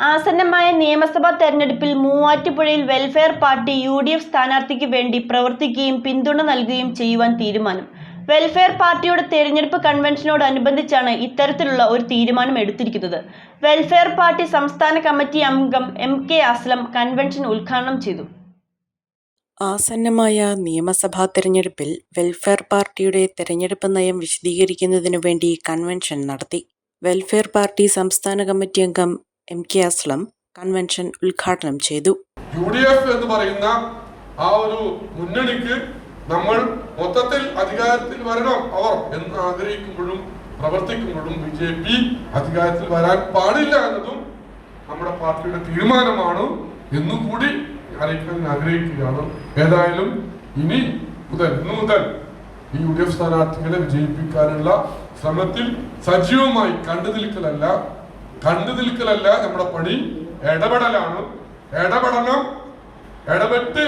ആസന്നമായ നിയമസഭാ തെരഞ്ഞെടുപ്പിൽ മൂവാറ്റുപുഴയിൽ വെൽഫെയർ പാർട്ടി UDF സ്ഥാനാർത്ഥിക്ക് വേണ്ടി പ്രവർത്തിക്കുകയും പിന്തുണ നൽകുകയും ചെയ്യുവാൻ തീരുമാനം. വെൽഫെയർ പാർട്ടിയുടെ തെരഞ്ഞെടുപ്പ് കൺവെൻഷനോടനുബന്ധിച്ചാണ് ഇത്തരത്തിലുള്ള ഒരു തീരുമാനം എടുത്തിരിക്കുന്നത്. വെൽഫെയർ പാർട്ടി സംസ്ഥാന കമ്മിറ്റി അംഗം MK അസ്ലം കൺവെൻഷൻ ഉദ്ഘാടനം ചെയ്തു. ആസന്നമായ നിയമസഭാ തെരഞ്ഞെടുപ്പിൽ വെൽഫെയർ പാർട്ടിയുടെ തെരഞ്ഞെടുപ്പ് നയം വിശദീകരിക്കുന്നതിനു വേണ്ടി കൺവെൻഷൻ നടത്തി. വെൽഫെയർ പാർട്ടി സംസ്ഥാന കമ്മിറ്റി അംഗം MK അസ്ലം കൺവെൻഷൻ ഉദ്ഘാടനം ചെയ്തു. UDF എന്ന് പറയുന്ന ആ ഒരു മുന്നണിക്ക് നമ്മൾ മൊത്തത്തിൽ അധികാരത്തിൽ വരണം അവർ എന്ന് ആഗ്രഹിക്കുമ്പോഴും പ്രവർത്തിക്കുമ്പോഴും BJP അധികാരത്തിൽ വരാൻ പാടില്ല എന്നതും നമ്മുടെ പാർട്ടിയുടെ തീരുമാനമാണ് എന്നുകൂടി അറിയിക്കാൻ ആഗ്രഹിക്കുകയാണ്. ഏതായാലും ഇന്ന് മുതൽ ഈ UDF സ്ഥാനാർത്ഥികളെ വിജയിപ്പിക്കാനുള്ള ശ്രമത്തിൽ സജീവമായി കണ്ടുനിൽക്കലല്ല നമ്മുടെ പണി, ഇടപെടലാണ്. ഇടപെട്ട്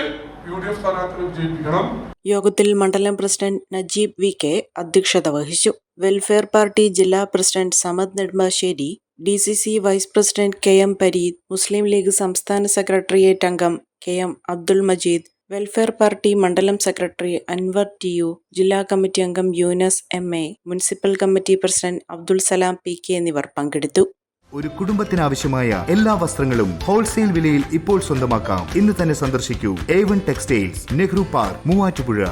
UDF സ്ഥാനാർത്ഥികളെ വിജയിപ്പിക്കണം. യോഗത്തിൽ മണ്ഡലം പ്രസിഡന്റ് നജീബ് VK അധ്യക്ഷത വഹിച്ചു. വെൽഫെയർ പാർട്ടി ജില്ലാ president Samad Nedumbassery, DCC vice president KM Pareed, Muslim League സംസ്ഥാന സെക്രട്ടേറിയറ്റ് അംഗം KM Abdul Majeed, welfare party മണ്ഡലം സെക്രട്ടറി അൻവർ TU, ജില്ലാ കമ്മിറ്റി അംഗം Younus MA, municipal committee president Abdul Salam PK എന്നിവർ പങ്കെടുത്തു. ഒരു കുടുംബത്തിനാവശ്യമായ എല്ലാ വസ്ത്രങ്ങളും ഹോൾസെയിൽ വിലയിൽ ഇപ്പോൾ സ്വന്തമാക്കാം. ഇന്ന് തന്നെ സന്ദർശിക്കൂ A1 textiles, Nehru park, Muvattupuzha.